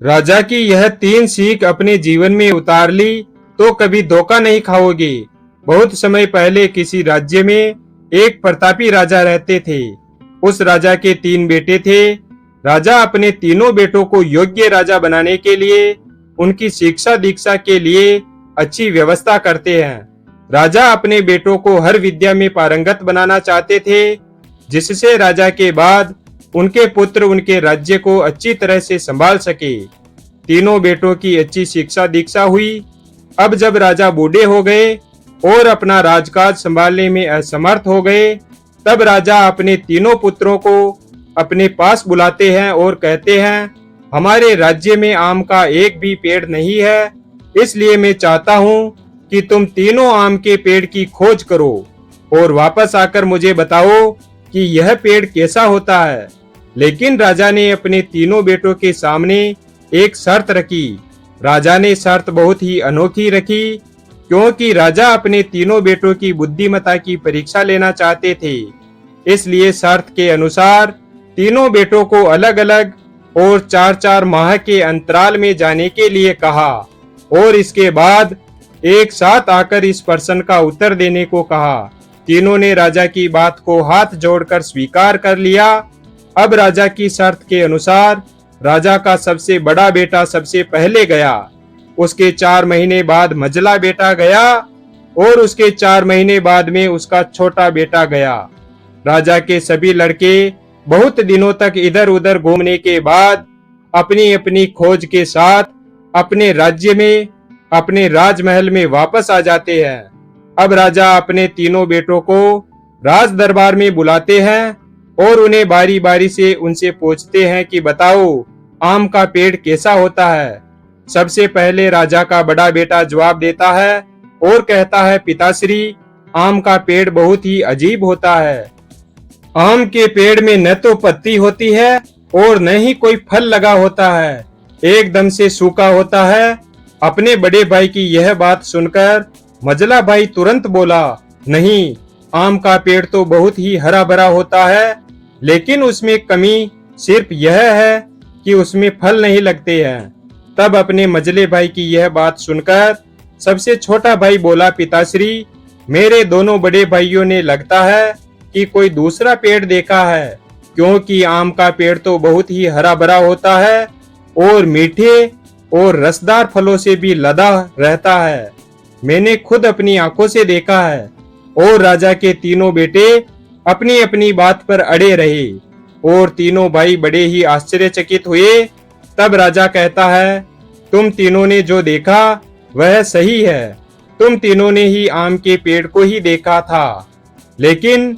राजा की यह 3 सीख अपने जीवन में उतार ली तो कभी धोखा नहीं खाओगे। बहुत समय पहले किसी राज्य में एक प्रतापी राजा रहते थे। उस राजा के 3 बेटे थे। राजा अपने तीनों बेटों को योग्य राजा बनाने के लिए, उनकी शिक्षा दीक्षा के लिए अच्छी व्यवस्था करते हैं। राजा अपने बेटों को हर विद्या में पारंगत बनाना चाहते थे, जिससे राजा के बाद उनके पुत्र उनके राज्य को अच्छी तरह से संभाल सके। तीनों बेटों की अच्छी शिक्षा दीक्षा हुई। अब जब राजा बूढ़े हो गए और अपना राजकाज संभालने में असमर्थ हो गए, तब राजा अपने तीनों पुत्रों को अपने पास बुलाते हैं और कहते हैं, हमारे राज्य में आम का एक भी पेड़ नहीं है, इसलिए मैं चाहता हूँ कि तुम तीनों आम के पेड़ की खोज करो और वापस आकर मुझे बताओ कि यह पेड़ कैसा होता है। लेकिन राजा ने अपने तीनों बेटों के सामने एक शर्त रखी। राजा ने शर्त बहुत ही अनोखी रखी, क्योंकि राजा अपने तीनों बेटों की बुद्धिमत्ता की परीक्षा लेना चाहते थे। इसलिए शर्त के अनुसार तीनों बेटों को अलग अलग और 4-4 माह के अंतराल में जाने के लिए कहा और इसके बाद एक साथ आकर इस प्रश्न का उत्तर देने को कहा। तीनों ने राजा की बात को हाथ जोड़कर स्वीकार कर लिया। अब राजा की शर्त के अनुसार राजा का सबसे बड़ा बेटा सबसे पहले गया, उसके 4 महीने बाद मझला बेटा गया और उसके 4 महीने बाद में उसका छोटा बेटा गया। राजा के सभी लड़के बहुत दिनों तक इधर उधर घूमने के बाद अपनी अपनी खोज के साथ अपने राज्य में, अपने राजमहल में वापस आ जाते हैं। अब राजा अपने तीनों बेटों को राज दरबार में बुलाते हैं और उन्हें बारी बारी से उनसे पूछते हैं कि बताओ आम का पेड़ कैसा होता है। सबसे पहले राजा का बड़ा बेटा जवाब देता है और कहता है, पिताश्री, आम का पेड़ बहुत ही अजीब होता है। आम के पेड़ में न तो पत्ती होती है और न ही कोई फल लगा होता है, एकदम से सूखा होता है। अपने बड़े भाई की यह बात सुनकर मझला भाई तुरंत बोला, नहीं, आम का पेड़ तो बहुत ही हरा भरा होता है, लेकिन उसमें कमी सिर्फ यह है कि उसमें फल नहीं लगते हैं। तब अपने मझले भाई की यह बात सुनकर सबसे छोटा भाई बोला, पिताश्री, मेरे दोनों बड़े भाइयों ने लगता है कि कोई दूसरा पेड़ देखा है, क्योंकि आम का पेड़ तो बहुत ही हरा भरा होता है और मीठे और रसदार फलों से भी लदा रहता है। मैंने खुद अपनी आंखों से देखा है। और राजा के तीनों बेटे अपनी अपनी बात पर अड़े रहे और तीनों भाई बड़े ही आश्चर्यचकित हुए। तब राजा कहता है, तुम तीनों ने जो देखा वह सही है। तुम तीनों ने ही आम के पेड़ को ही देखा था, लेकिन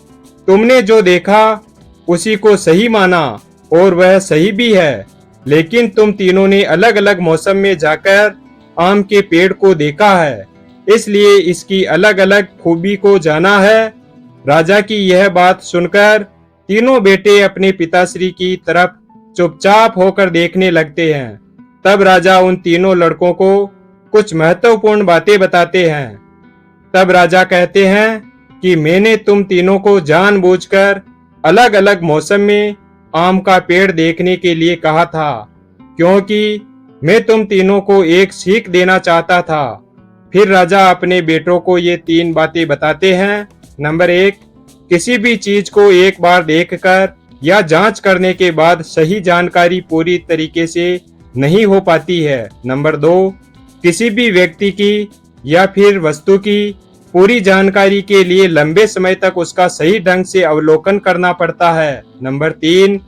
तुमने जो देखा उसी को सही माना और वह सही भी है। लेकिन तुम तीनों ने अलग अलग मौसम में जाकर आम के पेड़ को देखा है, इसलिए इसकी अलग अलग खूबी को जाना है। राजा की यह बात सुनकर तीनों बेटे अपने पिताश्री की तरफ चुपचाप होकर देखने लगते हैं। तब राजा उन तीनों लड़कों को कुछ महत्वपूर्ण बातें बताते हैं। तब राजा कहते हैं कि मैंने तुम तीनों को जानबूझकर अलग अलग मौसम में आम का पेड़ देखने के लिए कहा था, क्योंकि मैं तुम तीनों को एक सीख देना चाहता था। फिर राजा अपने बेटों को ये 3 बातें बताते हैं। नंबर 1, किसी भी चीज को एक बार देखकर या जांच करने के बाद सही जानकारी पूरी तरीके से नहीं हो पाती है। नंबर 2, किसी भी व्यक्ति की या फिर वस्तु की पूरी जानकारी के लिए लंबे समय तक उसका सही ढंग से अवलोकन करना पड़ता है। नंबर 3,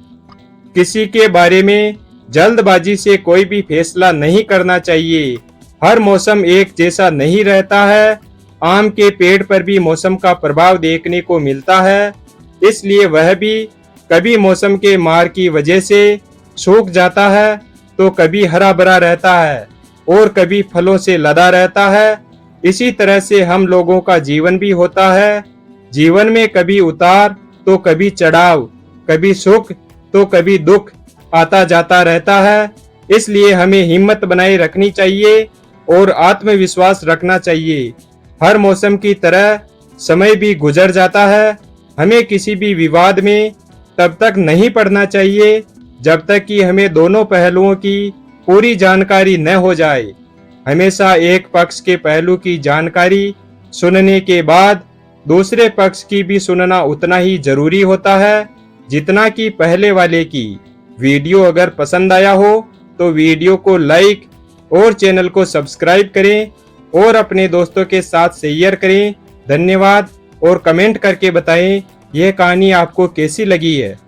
किसी के बारे में जल्दबाजी से कोई भी फैसला नहीं करना चाहिए। हर मौसम एक जैसा नहीं रहता है। आम के पेड़ पर भी मौसम का प्रभाव देखने को मिलता है, इसलिए वह भी कभी मौसम के मार की वजह से सूख जाता है तो कभी हरा भरा रहता है और कभी फलों से लदा रहता है। इसी तरह से हम लोगों का जीवन भी होता है। जीवन में कभी उतार तो कभी चढ़ाव, कभी सुख तो कभी दुख आता जाता रहता है। इसलिए हमें हिम्मत बनाए रखनी चाहिए और आत्मविश्वास रखना चाहिए। हर मौसम की तरह समय भी गुजर जाता है। हमें किसी भी विवाद में तब तक नहीं पड़ना चाहिए जब तक कि हमें दोनों पहलुओं की पूरी जानकारी न हो जाए। हमेशा एक पक्ष के पहलू की जानकारी सुनने के बाद दूसरे पक्ष की भी सुनना उतना ही जरूरी होता है जितना कि पहले वाले की। वीडियो अगर पसंद आया हो तो वीडियो को लाइक और चैनल को सब्सक्राइब करें और अपने दोस्तों के साथ शेयर करें। धन्यवाद और कमेंट करके बताएं यह कहानी आपको कैसी लगी है।